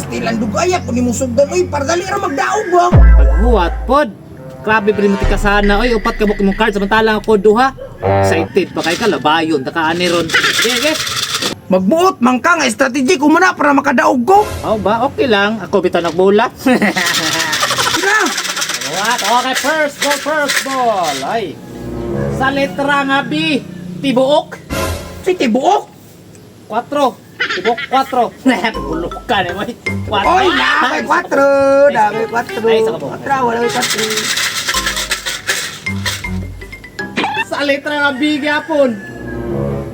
Stilan dugaya kung ni mo sugdan, uy, para dali ra magdaog ba? Paghuwat pod. Grabe pa rin mo tika sana. Oy, upat ka mo card samantalang ako duha. Excited pa kay ka labayon. Takaani ron. Sige. Magbuot, man ka nga strategy ko muna para makadaog ko. Oh ba? Okay lang. Ako bitaw nagbola. Sina? What? Okay, first ball. Ay. Sa letra nga B. Tibuok. Si Tibuok. 4. Tibuok 4. Bulok ka naman. 4. Oy, dami 4. Dami 4. Ay, isa ka po. 4, wala 4. Sa letra nga B gyapon.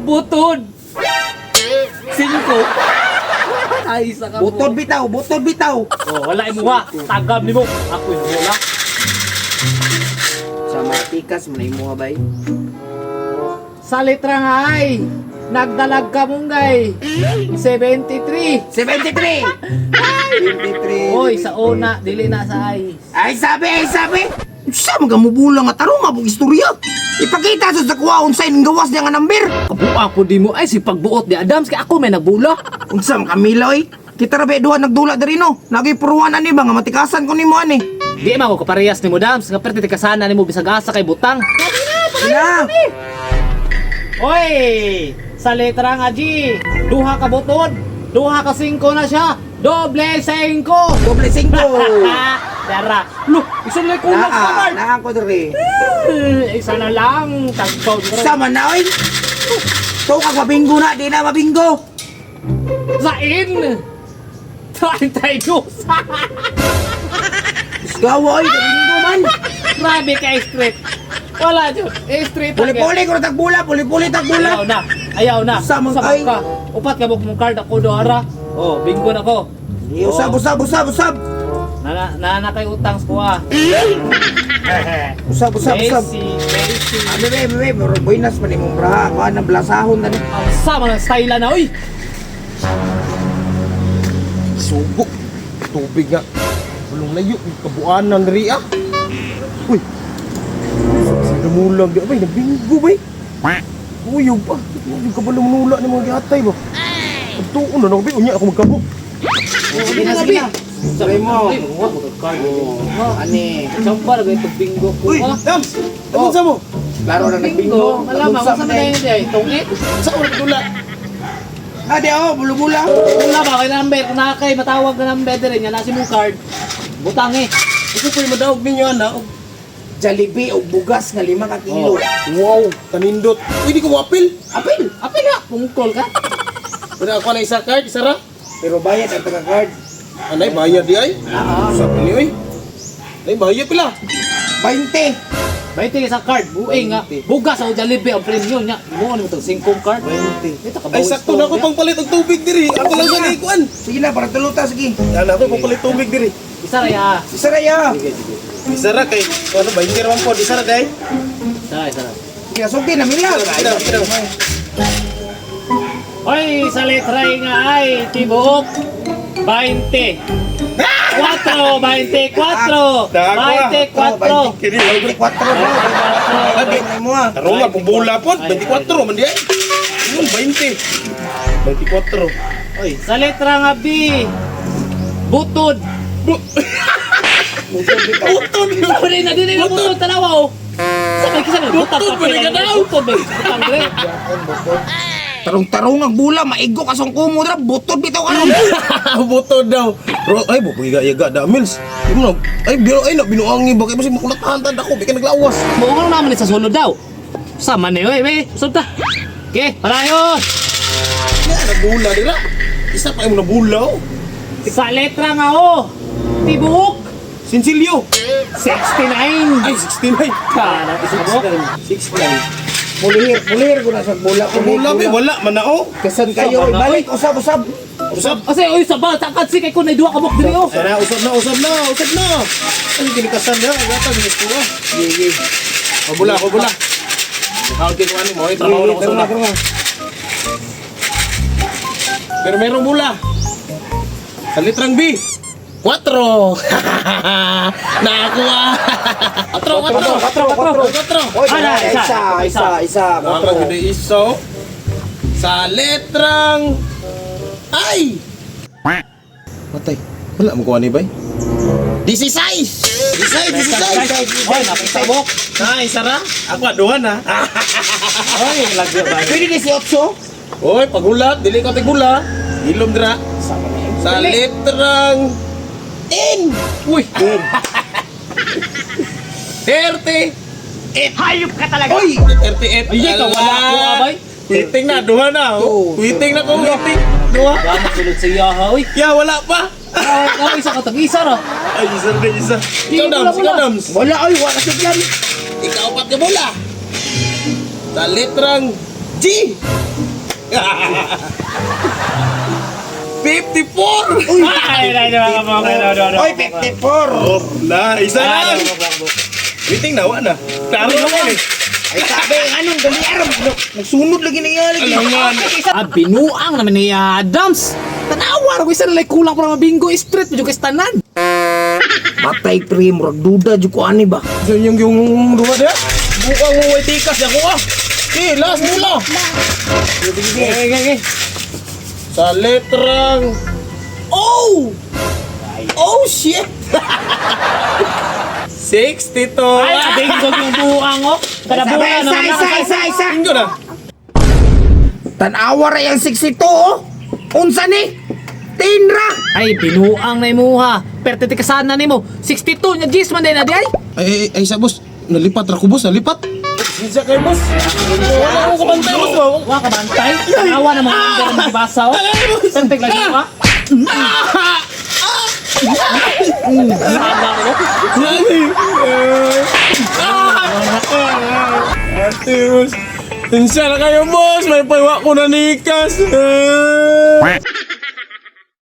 Butod. 5. Ay, isa ka po. Butod bitaw, butod bitaw. Oh, wala imuha. Tagam ni mo. Ako yung bola. Sa matikas mo na imuha bay. Sa letra nga ay. Nagdalag ka munggay. 73. 73. 73. Oy, sa una, dili na sa ay. Ay sabi. Sa mga mubula nga tarong mabong istorya. Ipakita sa kuwaon sa inyong gawas niya nga number. Kabuak po di mo ay si pagbuot ni Adams kay ako may nagbula. Unsa man Camila oy. Kita ra be duha nagdula diri no. Lagi puruan ani ba nga matikasan ko nimo ani. Di man ko kaparehas ni mo Adams, nga perti ka sana nimo bisag asa kay butang. Sina? Oy, sa letra nga G, duha ka butod, duha ka 5 na siya. Doble 5. Doble 5. Dara. Look, isa na ko na kamar. Naa ko diri. Isa na lang. Tagpaw. Sama na oy. To ka mabinggo na, di na mabinggo. Sain. 32. Gawa oy, mabinggo man. Grabe ka straight. Wala dyan. Straight. Puli-puli ko tagbula, puli-puli tagbula. Ayaw na. Sama Sabak ay. ka. Upat ka mong card ako doara. Oh, bingo na ko. Usab. Nana kay utang sa Usab. Messi. Bebe, pero buinas man imong braha, kuha ng blasahon na ni. Ang sama ng style na, uy. Sugo. Tubig nga. Bulong layo. Kabuan ng ria. Uy. Sa damulag. Abay, nabinggo ba eh? Uyaw pa. Yung kabalong nula ni mga gihatay ba? Pagtuon na nabi. Unya ako magkabok. Sige na. Sabi mo. Ani. Samba na ganito bingo ko. Uy, Dams! Anong sa mo? Klaro na nagbingo. Malama, kung saan na yun dyan? Tungit? Sa ulit dula. Adi ako, bula-bula. Wala ba? Kaya number, kung nakakay, matawag na number din yan. Nasi mong card. Butang eh. Ito po yung madaog ninyo, anak. Jollibee o bugas nga 5 ka kilo. Wow, kanindot. Uy, di ko wapil. Apil. Apil nga, pungkol ka. Pwede ako na isa card, isa ra. Pero bayad ang taga-card. Anay, bayad di ay. Usap ni, uy. Anay, bayad pila. 20. Baiti sa card, buing nga. Bugas o Jollibee ang premium niya. Mo ano itong 5 card. 20. Ito ka Ay, sakto na ako pang palit ang tubig diri. Ako lang sa ikuan. Sige na, para tuluta, sige. Yan ako pang palit tubig diri. Isa ra ya. Isaraya. Isa ra kay, ano ba, hindi naman po. Isa ra day. Isa ra. Sige, sugdi na mila. Kira. Oy, sa letra nga ay tibuok 20. 4, 24. 24. Kini, 24 bro. Lagi mo ah. Taro nga, pubula po. 24 man di ay. Yun, 20. 24. Oy, sa letra nga B. Butod. Utod yun. Ako rin na din na butod tanawa oh. Sa may kisa na butod Butod, balik ka daw. Butod ba? Butang dire. Tarong-tarong ang bula, maigo ka song kumo dra, butod bitaw ka. Butod daw. Bro, ay, bupugiga-iga da, Mills. Ay, biro, ay, binuangi. Bakit mo siya makulatahan ako? Bika naglawas. Buong ano naman sa sulod daw. Sama ni we, usod ta. Okay, parayos. Yan, nabula, dira. Isa pa yung nabula, oh. Sa letra nga O. Tibuok. Sinsilyo. 69. Ay, 69. Kana tibuok. 69. Mulihir ko na sa bula. Pumula, may wala, manao. Kasan kayo, Sama na, balik, usab. Usap. Kasi oy sa ba takad si kay kun nay duha ka bok diri oh. Sana, usap na. Ay, kinikasan na. Gata, binis ko, ah. Sige. Bula. Nakakit ko ano mo, ay, trabaho na ko sa una. Pero merong bula. Sa litrang B. 4. Nakakuha. 4. Oy, Ala, isa. Nakakagod ay iso. Sa letrang I. Patay. Wala mo kuha ni bay. This is size! This is size! Oy, napitabok. Ay, sara. Ako aduhan ha. Oy, lagyo ba? Pwede 18? Oy, pagulat, dili ko tigula. Ilom dra. Sa litrang 10! uy. 30. Hayop ka talaga! Oy, 38. Ay, ka wala ko abay. Quitting na, duha na. Oh. Quitting na ko, quitting. Duha. Gama sulod sa iya ha. Oy, Ya, wala pa. isa ka tag-isa ra. Ay, isa na isa. Ikaw, Dams, ikaw, Dams. Wala ay, wala sa plan. Ikaw, pat ka mula. Sa litrang G. 54. Uy! Ay, Oy, 54! Oh, na, isa lang. Quitting na, wala na. Klaro naman eh. Ay, sabi, anong dali aram? Nagsunod lagi na yan. Alangan. binuang naman ni Adams. Tanawa ko isa na kulang para mabingo street medyo kastanan. Patay pre, murag duda dyan ko ani ba? So yung duha dia. Bukang mo way tikas ako ah. Okay, last mula. Okay. Sa letrang Oh! Oh shit! 62. Ay, bingo yung buang oh. Kada buang naman Isa! Tinggo na. Tanawa ra yung 62 oh! Unsa ni? Tinra! Ay, binuang na imuha. Pertete ka sana nimo. 62 nya Gis man din na di ay. Ay sa boss. Nalipat ra ko boss, nalipat. Isa kay boss. Wala ko kabantay boss ba? Wa ka bantay. Tanawa na mga number mo gibasa oh. Sentek lagi pa. Ate boss. Insya na kayo boss, may paiwa ko na nikas.